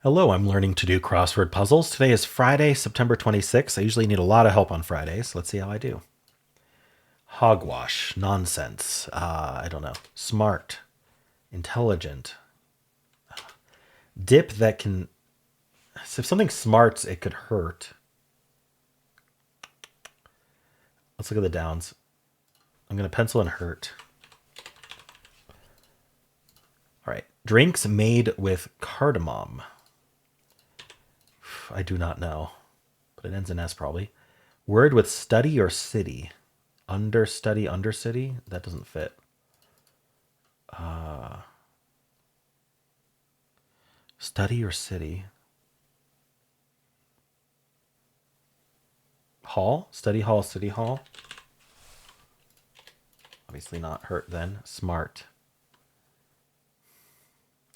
Hello, I'm learning to do crossword puzzles. Today is Friday, September 26th. I usually need a lot of help on Fridays. Let's see how I do. Hogwash, nonsense, I don't know. Smart, intelligent. Dip that can... So if something smarts, it could hurt. Let's look at the downs. I'm going to pencil in hurt. All right. Drinks made with cardamom. I do not know, but it ends in S probably. Word with study or city. Understudy, undercity? That doesn't fit. Study or city? Hall? Study hall, city hall? Obviously not hurt then. Smart.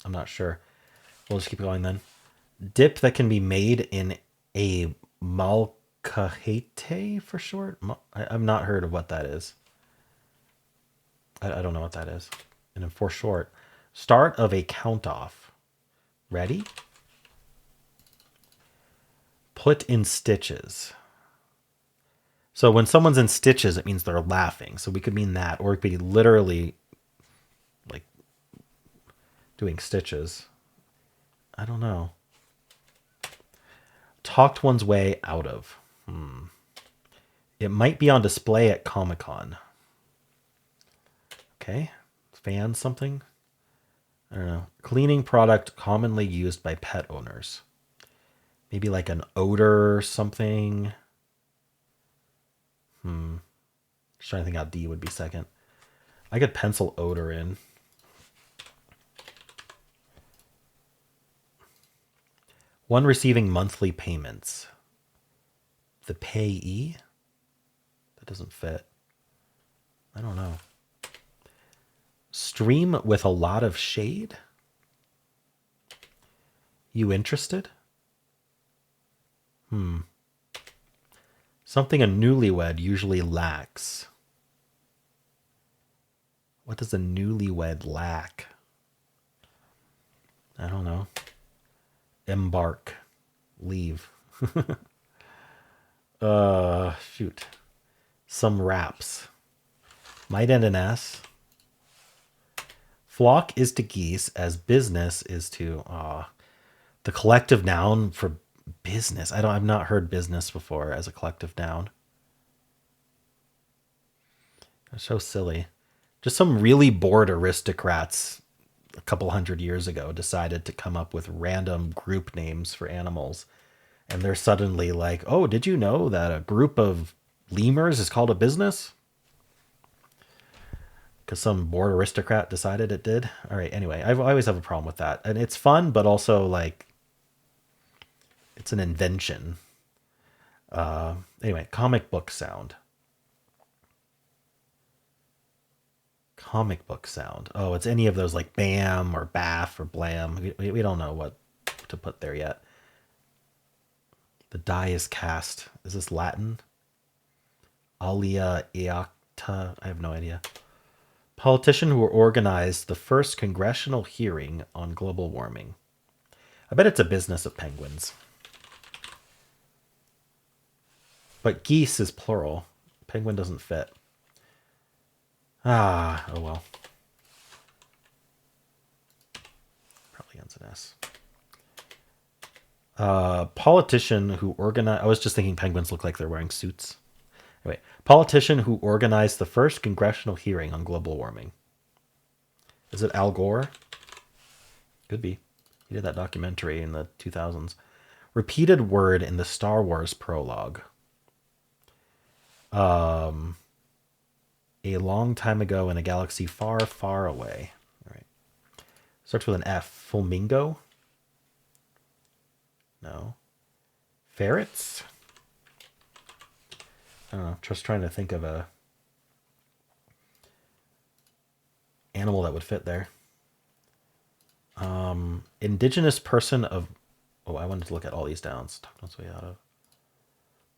I'm not sure. We'll just keep going then. Dip that can be made in a malcajete for short? I've not heard of what that is. I don't know what that is. And then for short, start of a count off. Ready? Put in stitches. So when someone's in stitches, it means they're laughing. So we could mean that, or it could be literally like doing stitches. I don't know. Talked one's way out of. It might be on display at Comic-Con. Okay. Fan something? I don't know. Cleaning product commonly used by pet owners. Maybe like an odor or something. Just trying to think how D would be second. I could pencil odor in. One receiving monthly payments. The payee? That doesn't fit. I don't know. Stream with a lot of shade? You interested? Something a newlywed usually lacks. What does a newlywed lack? I don't know. Embark. Leave. Shoot. Some wraps. Might end in S. Flock is to geese as business is to the collective noun for business. I've not heard business before as a collective noun. That's so silly. Just some really bored aristocrats a couple hundred years ago decided to come up with random group names for animals. And they're suddenly like, oh, did you know that a group of lemurs is called a business? Because some bored aristocrat decided it did. All right, anyway, I always have a problem with that. And it's fun, but also like it's an invention. Anyway, comic book sound. Comic book sound. Oh, it's any of those like bam or baff or blam. We don't know what to put there yet. The die is cast. Is this Latin? Alia eacta. I have no idea. Politician who organized the first congressional hearing on global warming. I bet it's a business of penguins. But geese is plural. Penguin doesn't fit. Oh well. Probably ends in S. Politician who organized... I was just thinking penguins look like they're wearing suits. Anyway, politician who organized the first congressional hearing on global warming. Is it Al Gore? Could be. He did that documentary in the 2000s. Repeated word in the Star Wars prologue. A long time ago in a galaxy far, far away. All right. Starts with an F. Flamingo? No. Ferrets? I don't know. Just trying to think of a animal that would fit there. Indigenous person of... Oh, I wanted to look at all these downs. Talk one's way out of...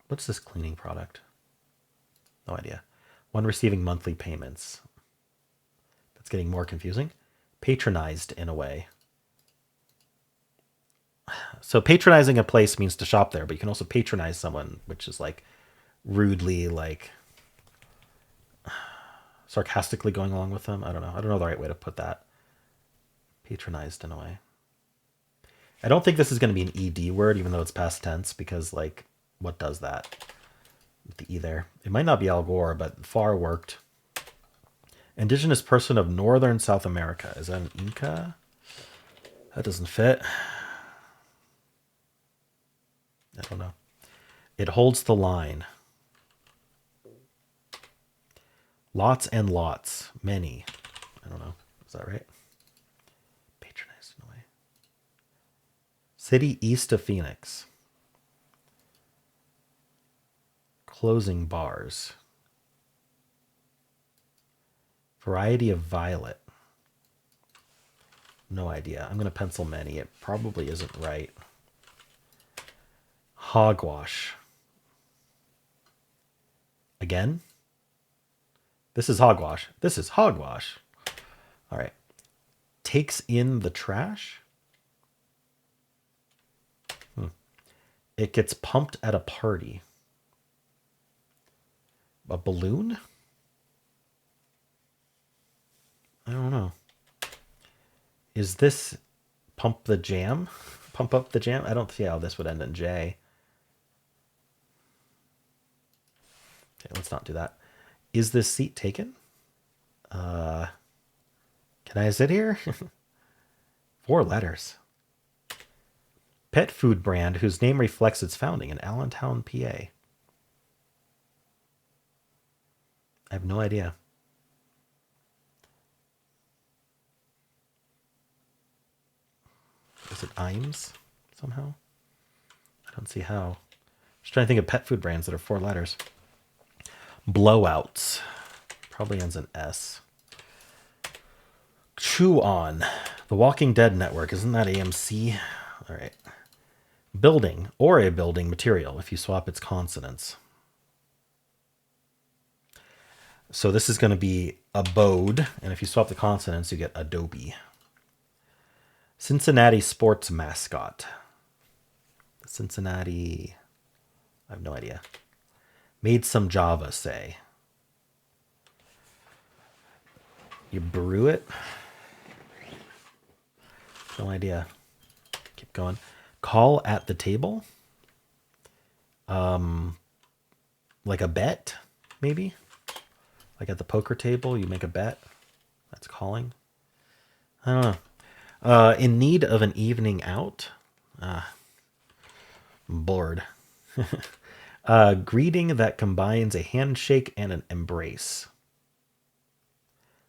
What's this cleaning product? No idea. One receiving monthly payments. That's getting more confusing. Patronized in a way. So patronizing a place means to shop there, but you can also patronize someone, which is like rudely, like sarcastically going along with them. I don't know. I don't know the right way to put that. Patronized in a way. I don't think this is going to be an ED word, even though it's past tense, because like, what does that? With the E there. It might not be Al Gore, but far worked. Indigenous person of northern South America. Is that an Inca? That doesn't fit. I don't know. It holds the line. Lots and lots. Many. I don't know. Is that right? Patronized in a way. City east of Phoenix. Closing bars. Variety of violet. No idea. I'm going to pencil many. It probably isn't right. Hogwash. Again? This is hogwash. This is hogwash. All right. Takes in the trash. It gets pumped at a party. A balloon? I don't know. Is this pump the jam? Pump up the jam? I don't see how this would end in J. Okay, let's not do that. Is this seat taken? Can I sit here? 4 letters. Pet food brand whose name reflects its founding in Allentown, PA. I have no idea. Is it Imes somehow? I don't see how. Just trying to think of pet food brands that are 4 letters. Blowouts. Probably ends in S. Chew On. The Walking Dead Network. Isn't that AMC? All right. Building or a building material if you swap its consonants. So this is going to be abode, and if you swap the consonants, you get Adobe. Cincinnati sports mascot. Cincinnati, I have no idea. Made some Java, say. You brew it? No idea. Keep going. Call at the table? Like a bet, maybe? Like at the poker table, you make a bet. That's calling. I don't know. In need of an evening out? I'm bored. Greeting that combines a handshake and an embrace.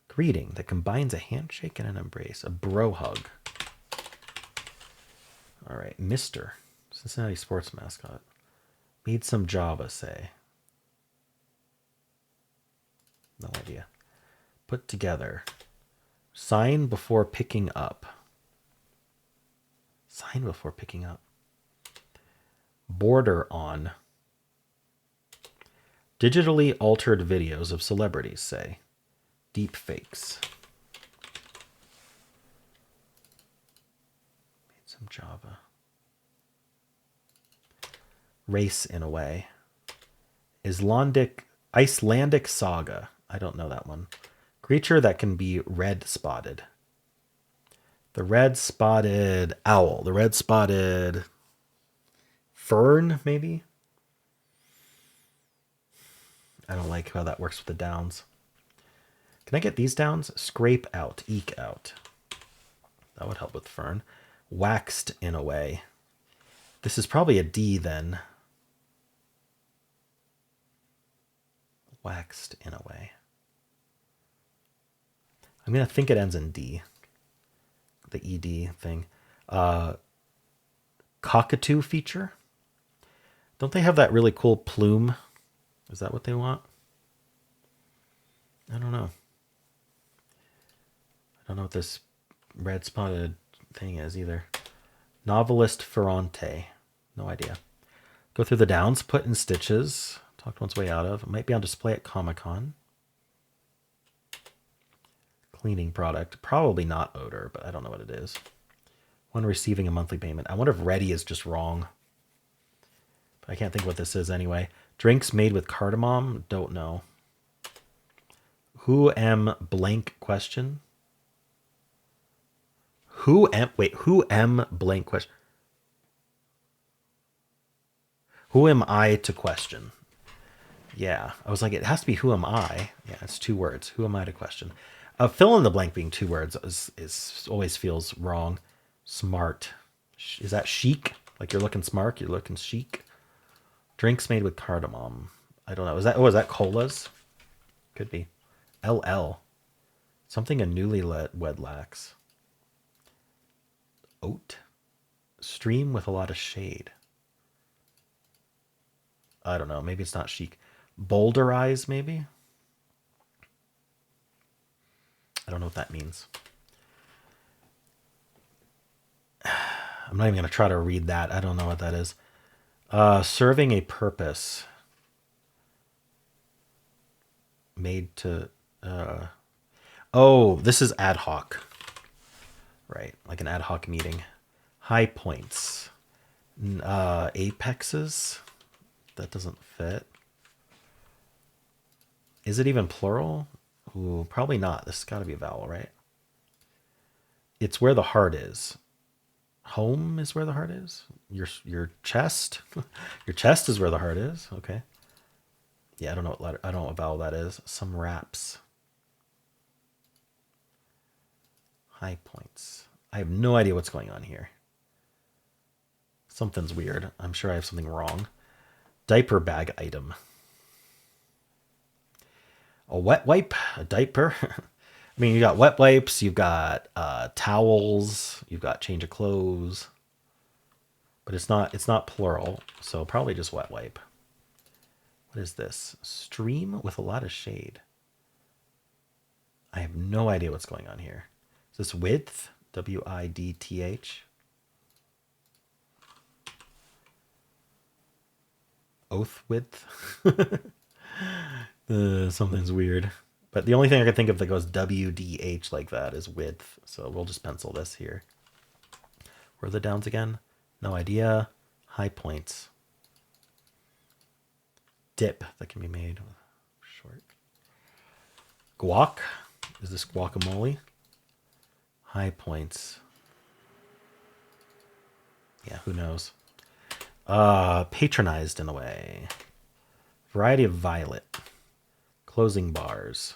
Greeting that combines a handshake and an embrace. A bro hug. All right. Mr. Cincinnati sports mascot. Made some Java, say. No idea. Put together. Sign before picking up. Sign before picking up. Border on. Digitally altered videos of celebrities, say. Deep fakes. Made some Java. Race in a way. Icelandic saga. I don't know that one. Creature that can be red spotted. The red spotted owl. The red spotted fern, maybe? I don't like how that works with the downs. Can I get these downs? Scrape out, eke out. That would help with fern. Waxed in a way. This is probably a D then. Waxed in a way. I'm going to think it ends in D. The ED thing. Cockatoo feature. Don't they have that really cool plume? Is that what they want? I don't know. I don't know what this red spotted thing is either. Novelist Ferrante. No idea. Go through the downs. Put in stitches. Talked one's way out of. It might be on display at Comic-Con. Cleaning product. Probably not odor, but I don't know what it is. One receiving a monthly payment. I wonder if ready is just wrong. But I can't think what this is anyway. Drinks made with cardamom? Don't know. Who am blank question? Who am blank question? Who am I to question? Yeah, I was like, it has to be who am I? Yeah, it's 2 words. Who am I to question? Fill in the blank being 2 words is always feels wrong. Smart. Is that chic? Like you're looking smart, you're looking chic. Drinks made with cardamom. I don't know. Is that colas? Could be. LL. Something a newlywed lacks. Oat. Stream with a lot of shade. I don't know. Maybe it's not chic. Boulderize, maybe? I don't know what that means. I'm not even going to try to read that. I don't know what that is. Serving a purpose. Made to... oh, this is ad hoc. Right, like an ad hoc meeting. High points. Apexes. That doesn't fit. Is it even plural? Ooh, probably not. This has got to be a vowel, right? It's where the heart is. Home is where the heart is? Your chest? Your chest is where the heart is. Okay. Yeah, I don't know what letter. I don't know what vowel that is. Some raps. High points. I have no idea what's going on here. Something's weird. I'm sure I have something wrong. Diaper bag item. A wet wipe, a diaper. I mean, you got wet wipes, you've got towels, you've got change of clothes, but it's not plural, so probably just wet wipe. What is this? Stream with a lot of shade. I have no idea what's going on here. Is this width? W-I-D-T-H. Oath width. Something's weird. But the only thing I can think of that goes W-D-H like that is width. So we'll just pencil this here. Where are the downs again? No idea. High points. Dip that can be made. Short. Guac. Is this guacamole? High points. Yeah, who knows? Patronized in a way. Variety of violet. Closing bars.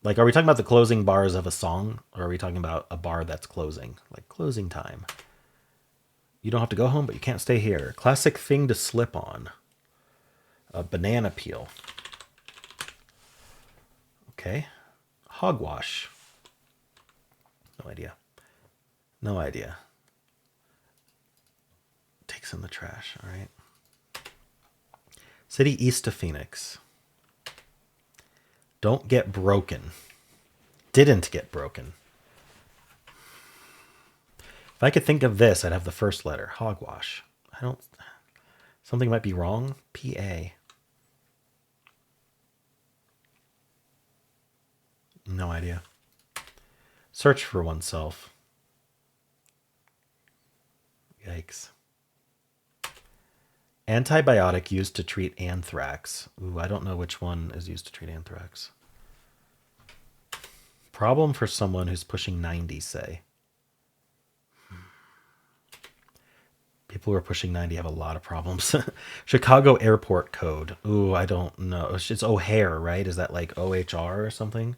Like, are we talking about the closing bars of a song? Or are we talking about a bar that's closing? Like, closing time. You don't have to go home, but you can't stay here. Classic thing to slip on. A banana peel. Okay. Hogwash. No idea. No idea. Takes in the trash. All right. City east of Phoenix. Don't get broken. Didn't get broken. If I could think of this, I'd have the first letter. Hogwash. I don't... Something might be wrong. P-A. No idea. Search for oneself. Yikes. Antibiotic used to treat anthrax. Ooh, I don't know which one is used to treat anthrax. Problem for someone who's pushing 90, say. People who are pushing 90 have a lot of problems. Chicago airport code. Ooh, I don't know. It's O'Hare, right? Is that like OHR or something?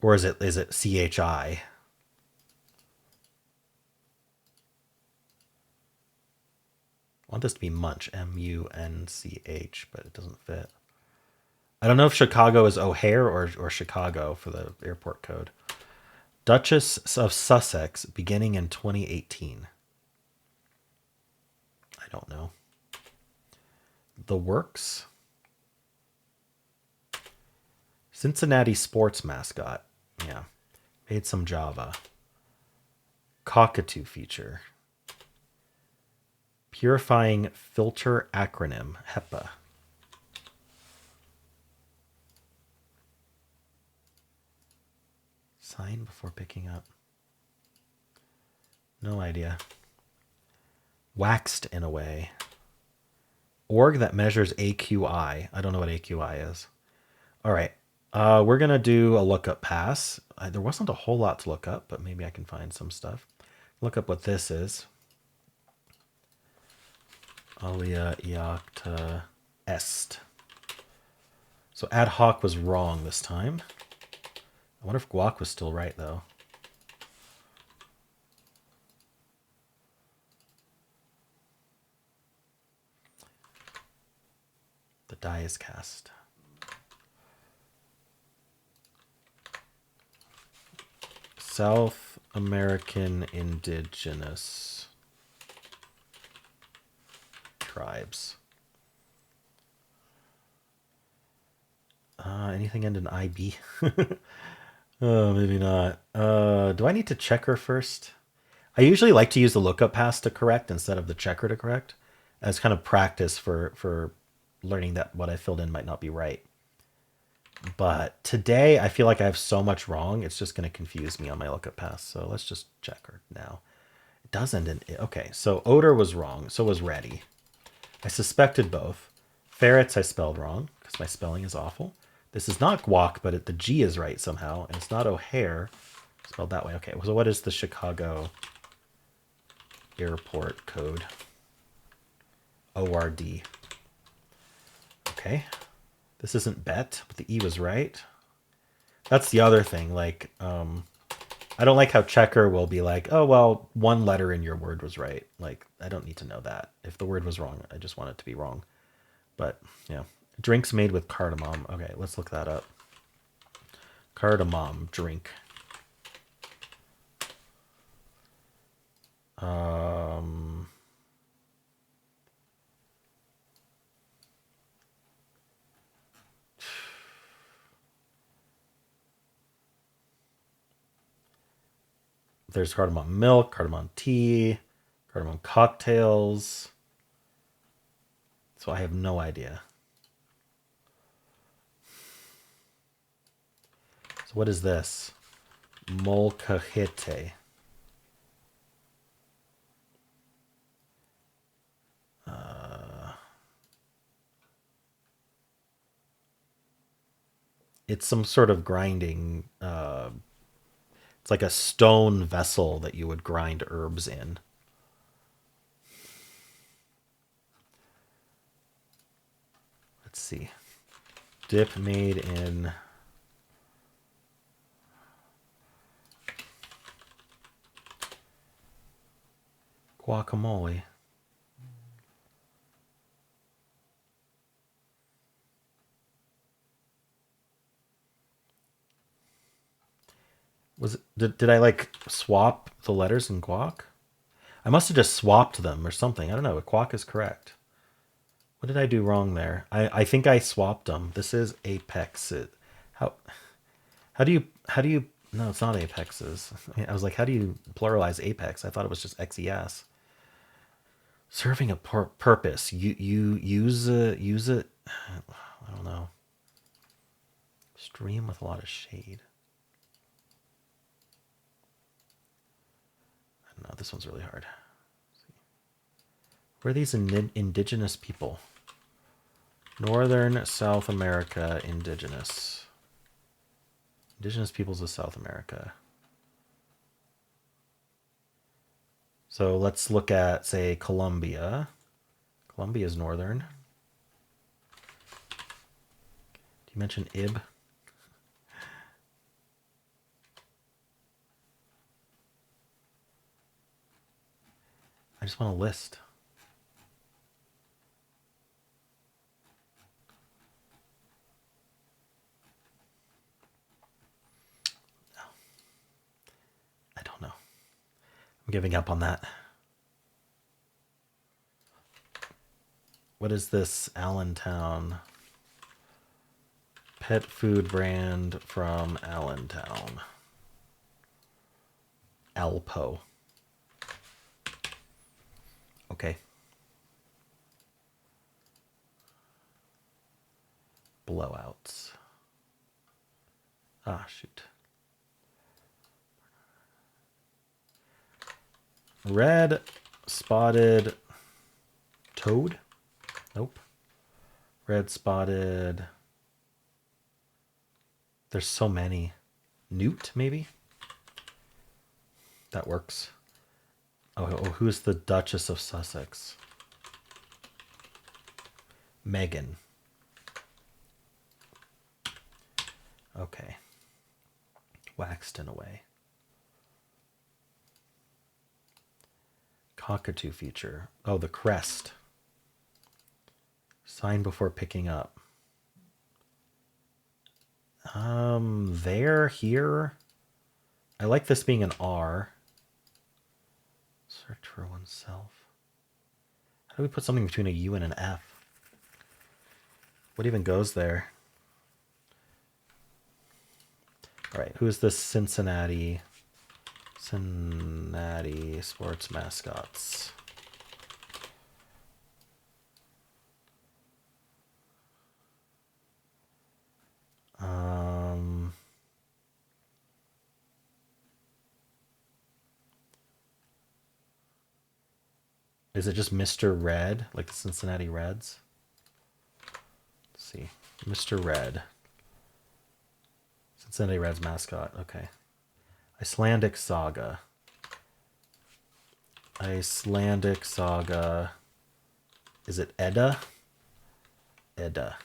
Or is it CHI? I want this to be Munch, M-U-N-C-H, but it doesn't fit. I don't know if Chicago is O'Hare or Chicago for the airport code. Duchess of Sussex, beginning in 2018. I don't know. The Works. Cincinnati sports mascot. Yeah. Made some Java. Cockatoo feature. Purifying filter acronym. HEPA. sign before picking up? No idea. Waxed in a way. Org that measures AQI. I don't know what AQI is. All right. We're going to do a lookup pass. There wasn't a whole lot to look up, but maybe I can find some stuff. Look up what this is. Alia iacta est. So ad hoc was wrong this time. I wonder if guac was still right, though. The die is cast. South American indigenous tribes. Anything end in IB? Oh, maybe not. Do I need to checker first? I usually like to use the lookup pass to correct instead of the checker to correct, as kind of practice for learning that what I filled in might not be right. But today I feel like I have so much wrong, it's just going to confuse me on my lookup pass. So let's just check her now. It does end in okay. So odor was wrong. So was ready. I suspected both. Ferrets I spelled wrong because my spelling is awful. This is not guac, but the G is right somehow, and it's not O'Hare spelled that way. Okay, so what is the Chicago airport code? ORD. Okay. This isn't bet, but the E was right. That's the other thing. Like, I don't like how checker will be like, oh, well, one letter in your word was right. Like, I don't need to know that. If the word was wrong, I just want it to be wrong. But, yeah. Drinks made with cardamom. Okay, let's look that up. Cardamom drink. There's cardamom milk, cardamom tea, cardamom cocktails. So I have no idea. So what is this? Molcajete. It's some sort of grinding. It's like a stone vessel that you would grind herbs in. Let's see. Dip made in guacamole. Did I like swap the letters in guac? I must have just swapped them or something. I don't know. Guac is correct. What did I do wrong there? I think I swapped them. This is apex. How do you no, it's not apexes. I was like, how do you pluralize apex? I thought it was just XES. Serving a purpose. You use it. I don't know. Stream with a lot of shade. I don't know. This one's really hard. Where are these indigenous people? Northern South America indigenous. Indigenous peoples of South America. So let's look at, say, Colombia. Colombia is northern. Do you mention Ib? I just want a list. No. I don't know. I'm giving up on that. What is this? Allentown. Pet food brand from Allentown. Alpo. Okay. Blowouts. Ah, shoot. Red spotted toad. Nope. Red spotted. There's so many. Newt, maybe? That works. Oh, who's the Duchess of Sussex? Megan. Okay. Waxed in a way. Cockatoo feature. Oh, the crest. Sign before picking up. There, here. I like this being an R. Search for oneself. How do we put something between a U and an F? What even goes there? All right, who is this Cincinnati sports mascots? Is it just Mr. Red, like the Cincinnati Reds? Let's see. Mr. Red. Cincinnati Reds mascot. Okay. Icelandic Saga. Icelandic Saga. Is it Edda? Edda.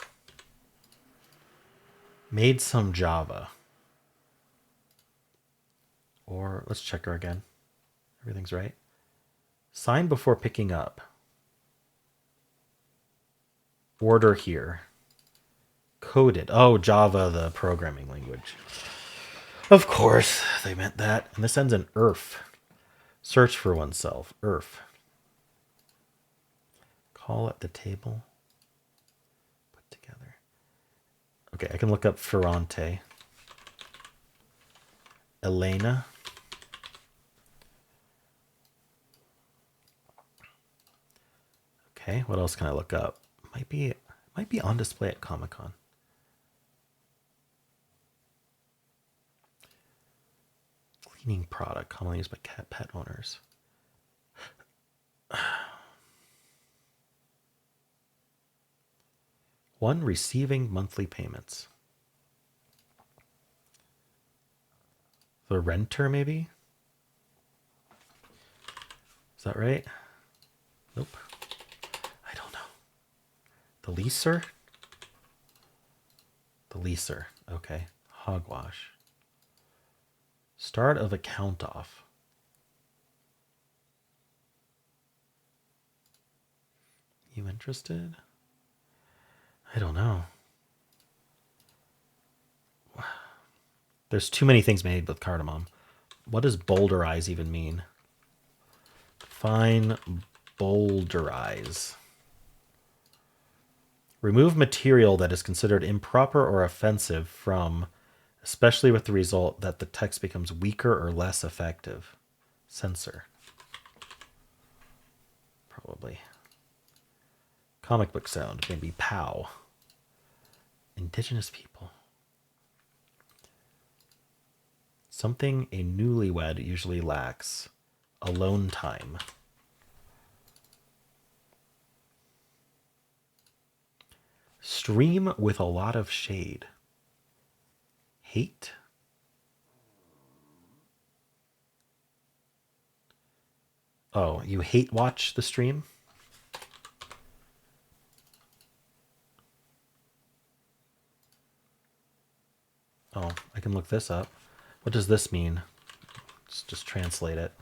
Made some Java. Or let's check her again. Everything's right. Sign before picking up. Order here. Coded. Oh, Java, the programming language. Of course, they meant that. And this ends in ERF. Search for oneself. ERF. Call at the table. Put together. Okay, I can look up Ferrante. Elena. Okay, what else can I look up? Might be on display at Comic-Con. Cleaning product commonly used by pet owners. One receiving monthly payments. The renter, maybe? Is that right? Nope. I don't know. The leaser? The leaser. Okay. Hogwash. Start of a count off. You interested? I don't know. There's too many things made with cardamom. What does boulderize even mean? Fine boulderize. Remove material that is considered improper or offensive from, especially with the result that the text becomes weaker or less effective. Censor. Probably. Comic book sound. Maybe pow. Indigenous people. Something a newlywed usually lacks. Alone time. Stream with a lot of shade. Hate. Oh, you hate watch the stream? Oh, I can look this up. What does this mean? Let's just translate it.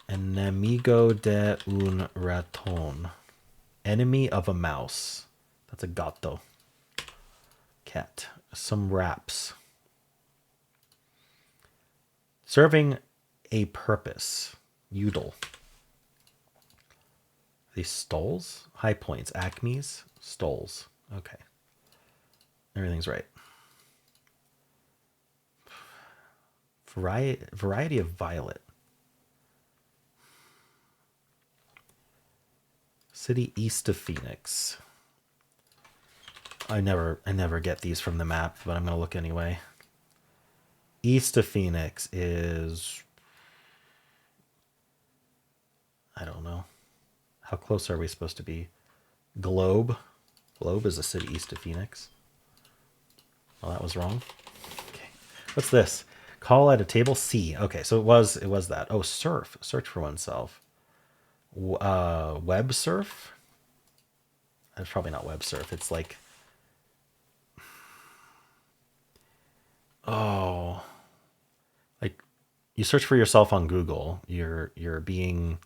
Enemigo de un ratón. Enemy of a mouse. That's a gato. Cat. Some wraps. Serving a purpose. Udal. These stoles? High points. Acmes. Stoles. Okay. Everything's right. Variety of violet. City east of Phoenix. I never get these from the map, but I'm gonna look anyway. East of Phoenix is I don't know. How close are we supposed to be? Globe. Globe is a city east of Phoenix. Well, that was wrong. Okay. What's this? Call at a table C. Okay, so it was that. Oh, surf. Search for oneself. Web surf? It's probably not web surf. It's like, oh, like you search for yourself on Google. You're being,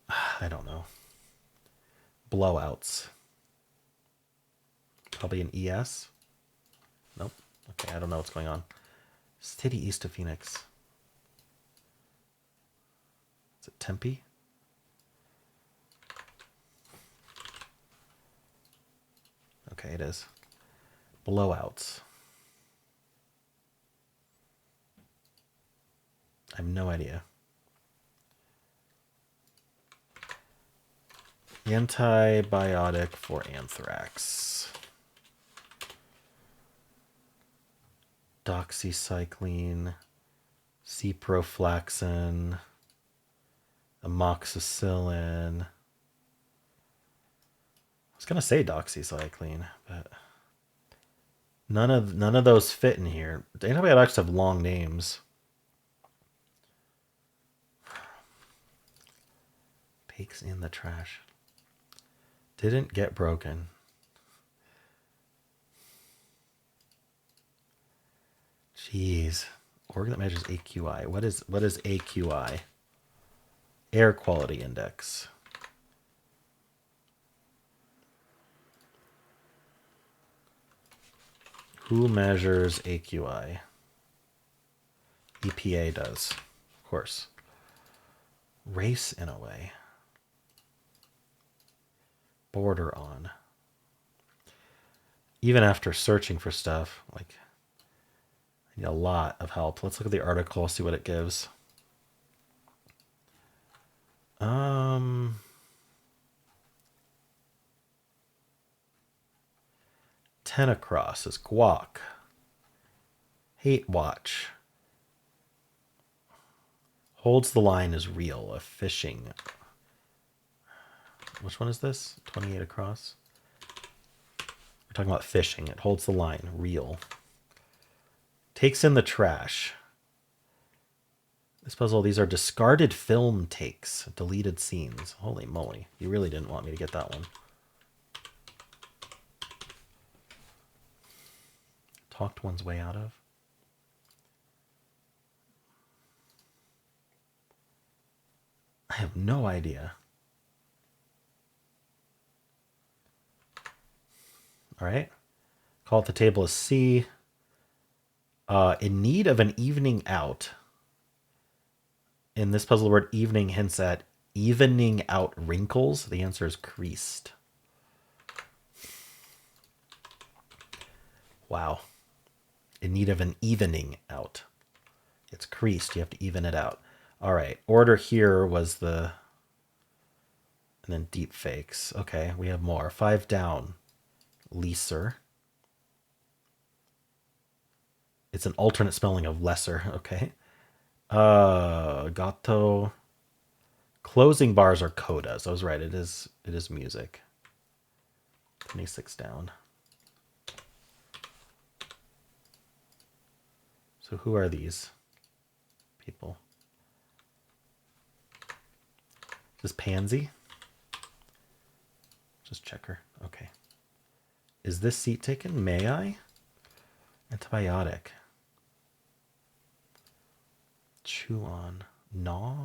I don't know, blowouts. Probably an ES. Nope. Okay, I don't know what's going on. City east of Phoenix. Is it Tempe? Okay, it is. Blowouts. I have no idea. Antibiotic for anthrax. Doxycycline, ciprofloxacin, amoxicillin. I was gonna say doxycycline, but none of those fit in here. The antibiotics have long names. Takes in the trash. Didn't get broken. Jeez. Organ that measures AQI. What is AQI? Air quality index. Who measures AQI? EPA does, of course. Race in a way. Border on. Even after searching for stuff, like, I need a lot of help. Let's look at the article, see what it gives. 10 across is guac. Hate watch. Holds the line is real. A fishing. Which one is this? 28 across. We're talking about fishing. It holds the line. Real. Takes in the trash. This puzzle, these are discarded film takes. Deleted scenes. Holy moly. You really didn't want me to get that one. Talked one's way out of. I have no idea. All right. Call at the table is C. In need of an evening out. In this puzzle, the word evening hints at evening out wrinkles. The answer is creased. Wow. In need of an evening out. It's creased. You have to even it out. All right. Order here was the... And then deep fakes. Okay, we have more. 5 down. Leaser. It's an alternate spelling of lesser. Okay. Gato. Closing bars are codas. I was right. It is music. 26 down. So who are these people? Is this Pansy? Just check her. Okay. Is this seat taken? May I? Antibiotic. Chew on. No.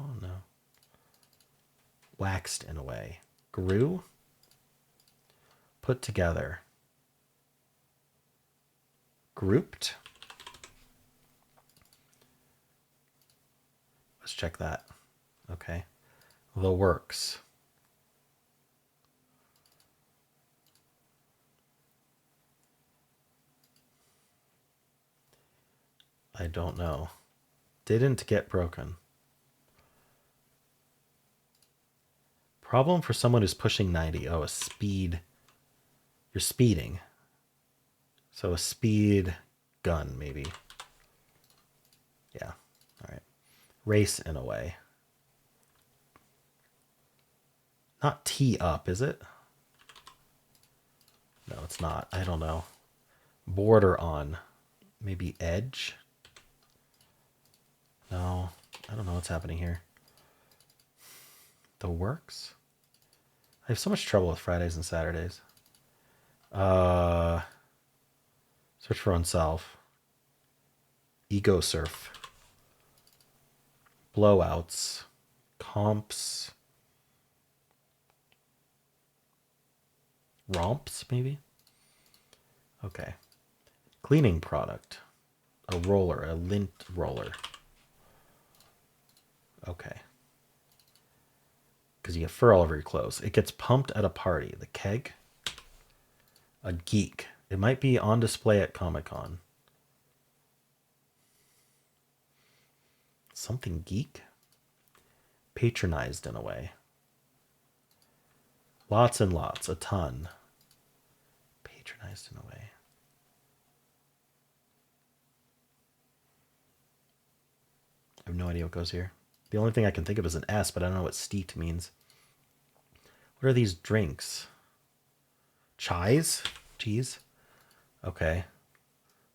Waxed in a way. Grew. Put together. Grouped. Let's check that. Okay. The works. I don't know. Didn't get broken. Problem for someone who's pushing 90. Oh, a speed. You're speeding. So a speed gun, maybe. Yeah. All right. Race in a way. Not tee up, is it? No, it's not. I don't know. Border on. Maybe edge? No, I don't know what's happening here. The works? I have so much trouble with Fridays and Saturdays. Search for oneself. Ego surf. Blowouts. Comps. Romps, maybe? Okay. Cleaning product. A roller, a lint roller. Okay. Because you get fur all over your clothes. It gets pumped at a party. The keg. A geek. It might be on display at Comic-Con. Something geek? Patronized in a way. Lots and lots. A ton. Patronized in a way. I have no idea what goes here. The only thing I can think of is an S, but I don't know what steeped means. What are these drinks? Chais? Cheese? Okay.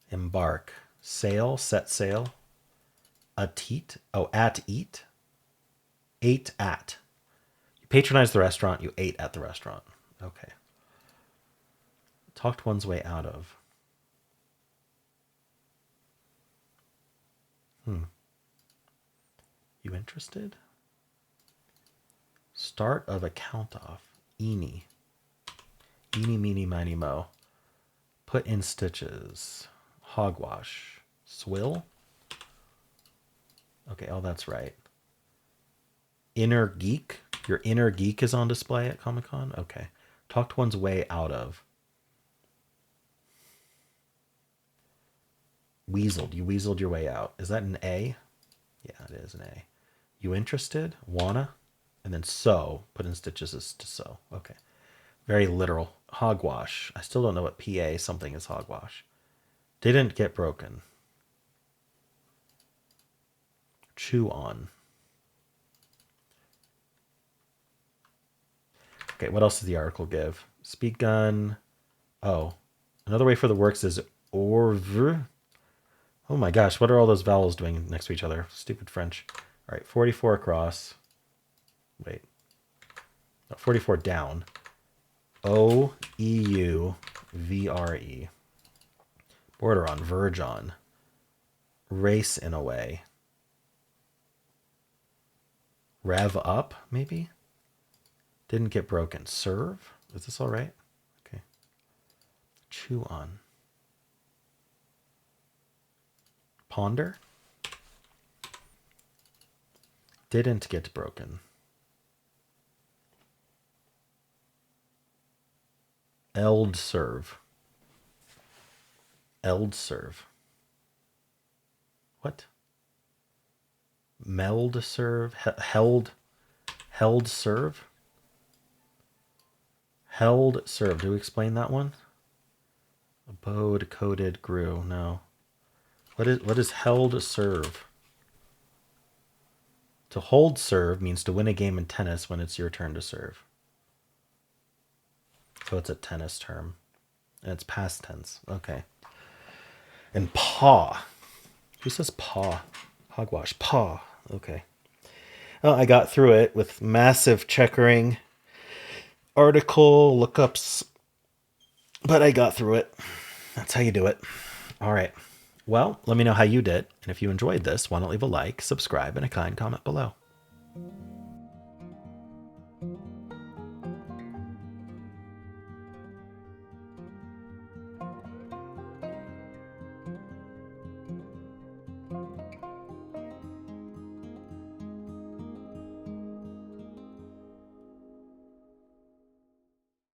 Embark. Sail. Set sail. At eat. Oh, at eat. Ate at. You patronized the restaurant. You ate at the restaurant. Okay. Talked one's way out of. You interested? Start of a count off. Eeny. Eeny, meeny, miny, mo. Put in stitches. Hogwash. Swill? Okay, oh, that's right. Inner geek? Your inner geek is on display at Comic-Con? Okay. Talked one's way out of. Weaseled. You weaseled your way out. Is that an A? Yeah, it is an A. You interested? Wanna? And then sew. Put in stitches is to sew. Okay. Very literal. Hogwash. I still don't know what PA something is hogwash. Didn't get broken. Chew on. Okay, what else does the article give? Speed gun. Oh. Another way for the works is orvre. Oh my gosh, what are all those vowels doing next to each other? Stupid French. All right, 44 across. Wait. No, 44 down. O-E-U-V-R-E. Border on, verge on. Race in a way. Rev up, maybe? Didn't get broken. Serve? Is this all right? Okay. Chew on. Ponder? Didn't get broken. Eld serve. Eld serve. What? Meld serve? Held serve? Held serve. Do we explain that one? Abode, coded, grew. No. What is held serve? To hold serve means to win a game in tennis when it's your turn to serve. So it's a tennis term. And it's past tense. Okay. And paw. Who says paw? Hogwash. Paw. Okay. Well, I got through it with massive checkering, article, lookups. But I got through it. That's how you do it. All right. Well, let me know how you did. And if you enjoyed this, why not leave a like, subscribe, and a kind comment below.